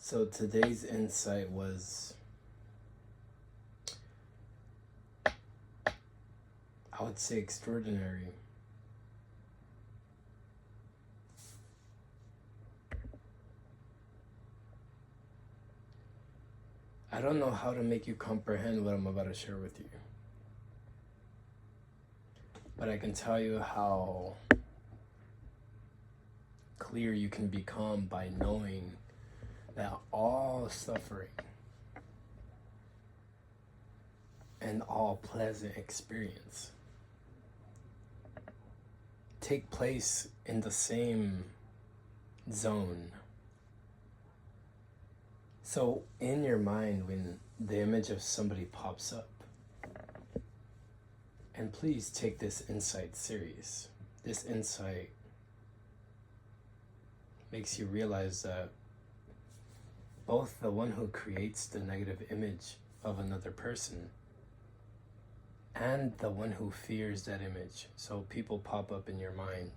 So today's insight was, I would say, extraordinary. I don't know how to make you comprehend what I'm about to share with you, but I can tell you how clear you can become by knowing that all suffering and all pleasant experience take place in the same zone. So in your mind, when the image of somebody pops up, and please take this insight serious. This insight makes you realize that both the one who creates the negative image of another person and the one who fears that image. So people pop up in your mind,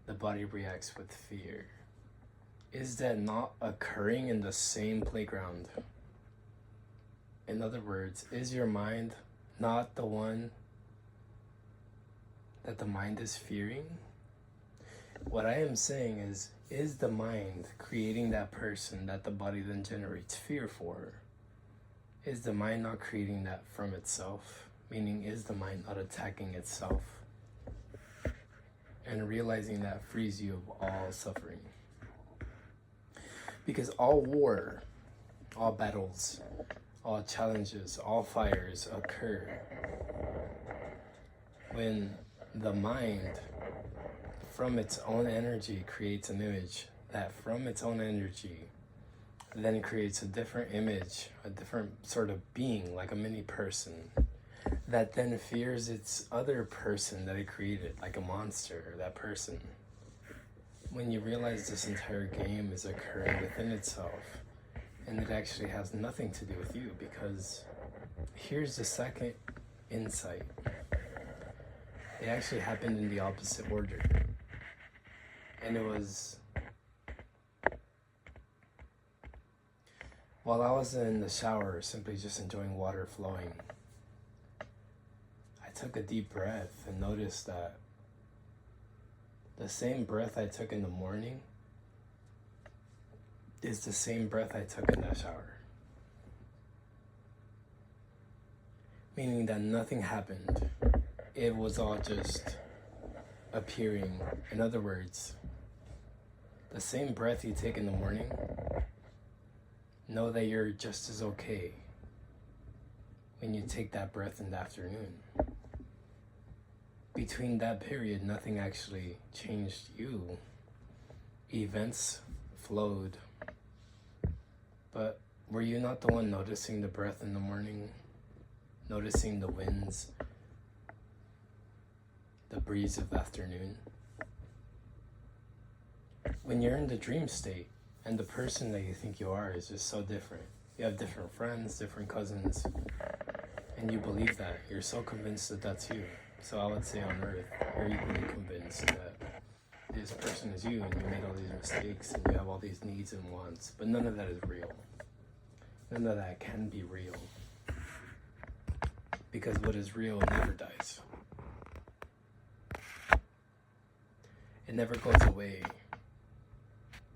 the body reacts with fear. Is that not occurring in the same playground? In other words, is your mind not the one that the mind is fearing? What I am saying is the mind creating that person that the body then generates fear for? Is the mind not creating that from itself? Meaning, is the mind not attacking itself? And realizing that frees you of all suffering. Because all war, all battles, all challenges, all fires occur when the mind, from its own energy, creates an image that from its own energy then creates a different image, a different sort of being, like a mini person, that then fears its other person that it created, like a monster, that person. When you realize this entire game is occurring within itself, and it actually has nothing to do with you, because here's the second insight. It actually happened in the opposite order. And it was while I was in the shower, simply just enjoying water flowing, I took a deep breath and noticed that the same breath I took in the morning is the same breath I took in that shower. Meaning that nothing happened. It was all just appearing. In other words, the same breath you take in the morning, know that you're just as okay when you take that breath in the afternoon. Between that period, nothing actually changed you. Events flowed. But were you not the one noticing the breath in the morning? Noticing the winds? The breeze of afternoon? When you're in the dream state, and the person that you think you are is just so different. You have different friends, different cousins, and you believe that. You're so convinced that that's you. So I would say on earth, you're equally convinced that this person is you, and you made all these mistakes, and you have all these needs and wants, but none of that is real. None of that can be real. Because what is real never dies. It never goes away.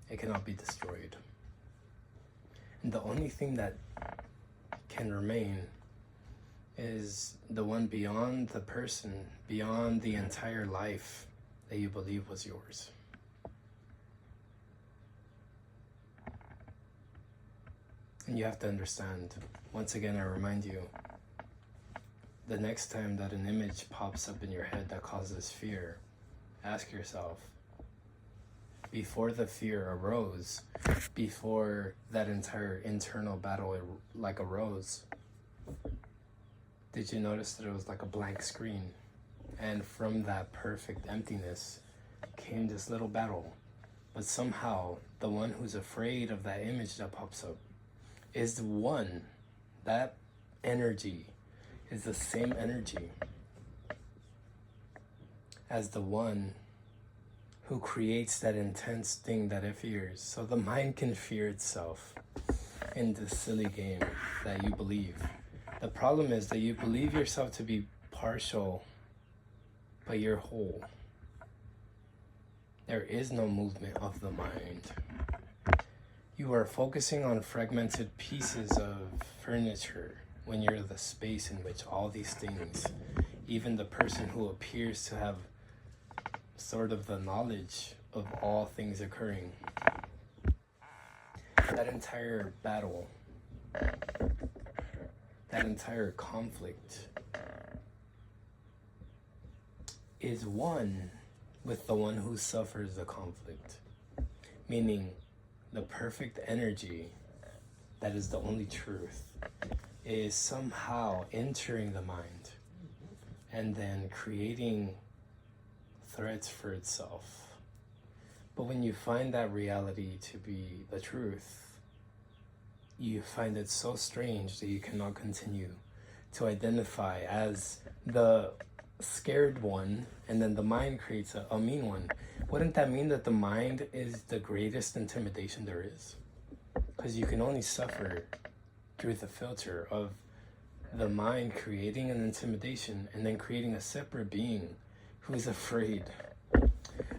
It cannot be destroyed. And the only thing that can remain is the one beyond the person, beyond the entire life that you believe was yours. And you have to understand, once again I remind you, the next time that an image pops up in your head that causes fear, ask yourself, before the fear arose, before that entire internal battle arose, did you notice that it was like a blank screen? And from that perfect emptiness came this little battle. But somehow, the one who's afraid of that image that pops up is the one, that energy is the same energy as the one who creates that intense thing that it fears. So the mind can fear itself in this silly game that you believe. The problem is that you believe yourself to be partial, but you're whole. There is no movement of the mind. You are focusing on fragmented pieces of furniture when you're the space in which all these things, even the person who appears to have sort of the knowledge of all things occurring, that entire battle, that entire conflict is one with the one who suffers the conflict, meaning the perfect energy that is the only truth is somehow entering the mind and then creating threats for itself. But when you find that reality to be the truth, you find it so strange that you cannot continue to identify as the scared one, and then the mind creates a mean one. Wouldn't that mean that the mind is the greatest intimidation there is? Because you can only suffer through the filter of the mind creating an intimidation and then creating a separate being who's afraid.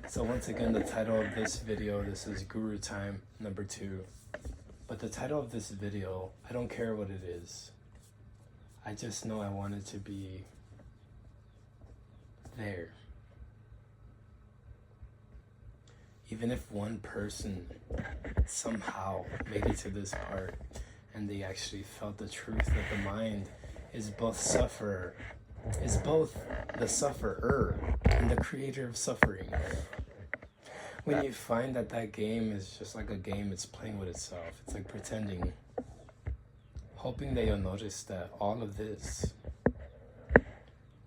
So once again, the title of this video, this is Gurutime number 2. But the title of this video, I don't care what it is. I just know I want it to be there. Even if one person somehow made it to this part and they actually felt the truth that the mind is both the sufferer and the creator of suffering. When you find that that game is just like a game, it's playing with itself. It's like pretending, hoping that you'll notice that all of this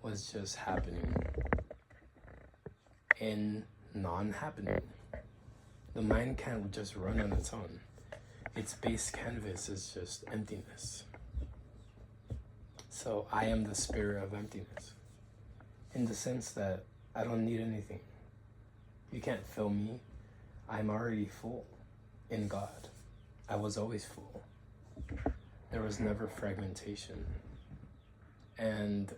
was just happening in non-happening. The mind can't just run on its own. Its base canvas is just emptiness. So I am the spirit of emptiness, in the sense that I don't need anything. You can't fill me. I'm already full in God. I was always full. There was never fragmentation. And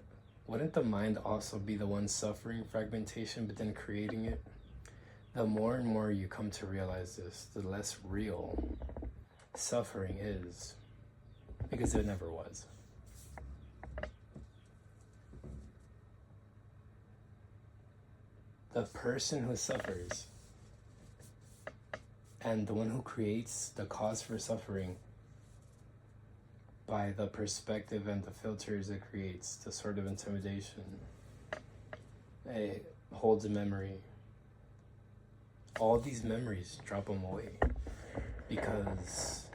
wouldn't the mind also be the one suffering fragmentation but then creating it? The more and more you come to realize this, the less real suffering is, because it never was. The person who suffers and the one who creates the cause for suffering by the perspective and the filters it creates, the sort of intimidation, it holds a memory. All these memories, drop them away, because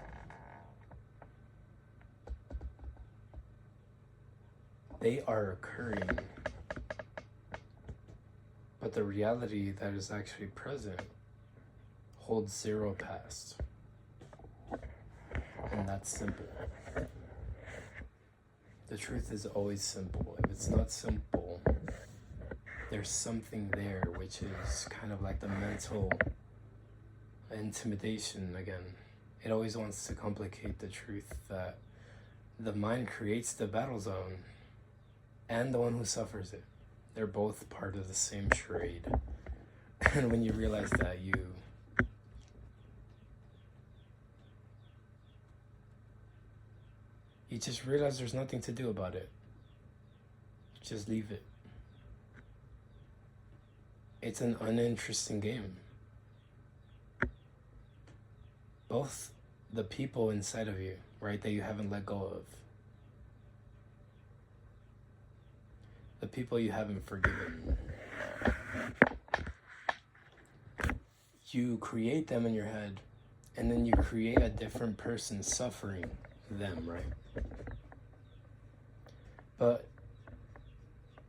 they are occurring, but the reality that is actually present holds 0 past. And that's simple. The truth is always simple. If it's not simple, there's something there, which is kind of like the mental intimidation again. It always wants to complicate the truth that the mind creates the battle zone and the one who suffers it. They're both part of the same charade. And when you realize that, you just realize there's nothing to do about it. Just leave it. It's an uninteresting game. Both the people inside of you, right, that you haven't let go of, the people you haven't forgiven, you create them in your head, and then you create a different person suffering them, right? But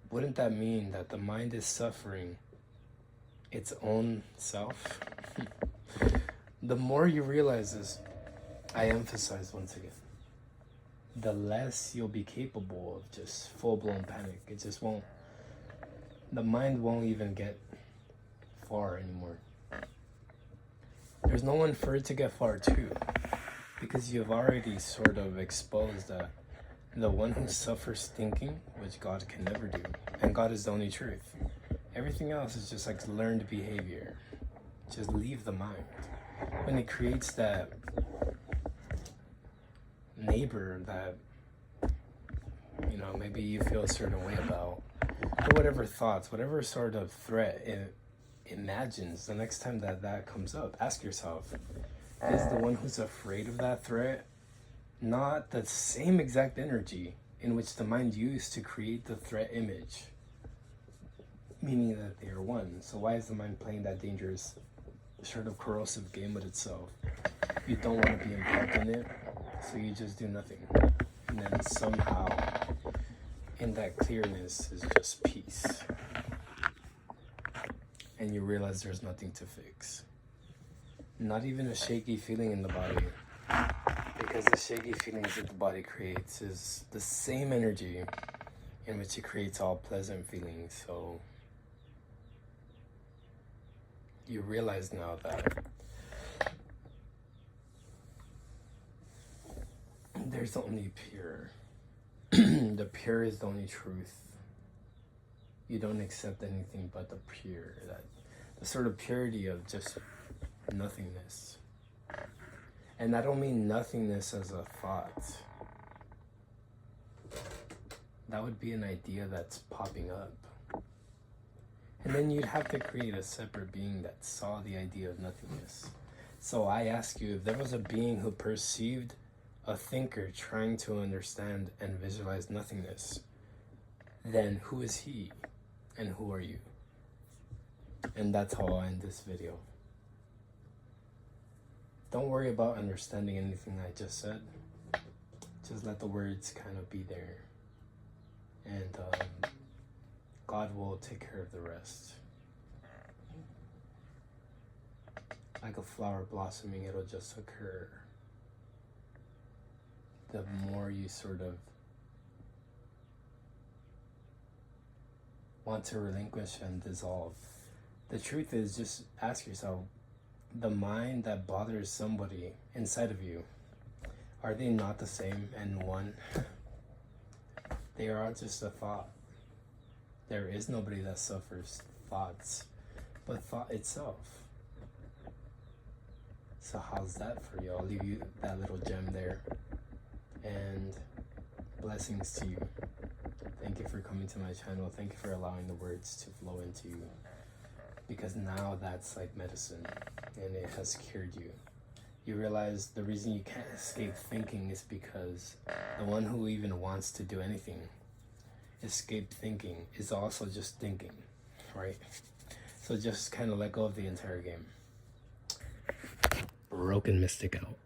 wouldn't that mean that the mind is suffering its own self? The more you realize this, I emphasize once again, the less you'll be capable of just full-blown panic. It just won't, the mind won't even get far anymore. There's no one for it to get far to, because you've already sort of exposed that the one who suffers thinking, which God can never do, and God is the only truth. Everything else is just like learned behavior. Just leave the mind. When it creates that neighbor that, you know, maybe you feel a certain way about, or whatever thoughts, whatever sort of threat it imagines, the next time that comes up, ask yourself, is the one who's afraid of that threat not the same exact energy in which the mind used to create the threat image? Meaning that they are one. So why is the mind playing that dangerous, sort of corrosive game with itself? You don't want to be involved in it, so you just do nothing. And then somehow, in that clearness is just peace. And you realize there's nothing to fix. Not even a shaky feeling in the body. Because the shaky feelings that the body creates is the same energy in which it creates all pleasant feelings. So you realize now that there's only pure. The pure is the only truth. You don't accept anything but the pure. That the sort of purity of just nothingness. And I don't mean nothingness as a thought. That would be an idea that's popping up. And then you'd have to create a separate being that saw the idea of nothingness. So I ask you, if there was a being who perceived a thinker trying to understand and visualize nothingness, then who is he and who are you? And that's how I'll end this video. Don't worry about understanding anything I just said. Just let the words kind of be there. And God will take care of the rest. Like a flower blossoming, it'll just occur. The more you sort of want to relinquish and dissolve. The truth is, just ask yourself, the mind that bothers somebody inside of you, are they not the same and one? They are just a thought. There is nobody that suffers thoughts, but thought itself. So how's that for you? I'll leave you that little gem there. And blessings to you. Thank you for coming to my channel. Thank you for allowing the words to flow into you. Because now that's like medicine, and it has cured you. You realize the reason you can't escape thinking is because the one who even wants to do anything, escape thinking, is also just thinking, right? So just kind of let go of the entire game. Broken Mystic out.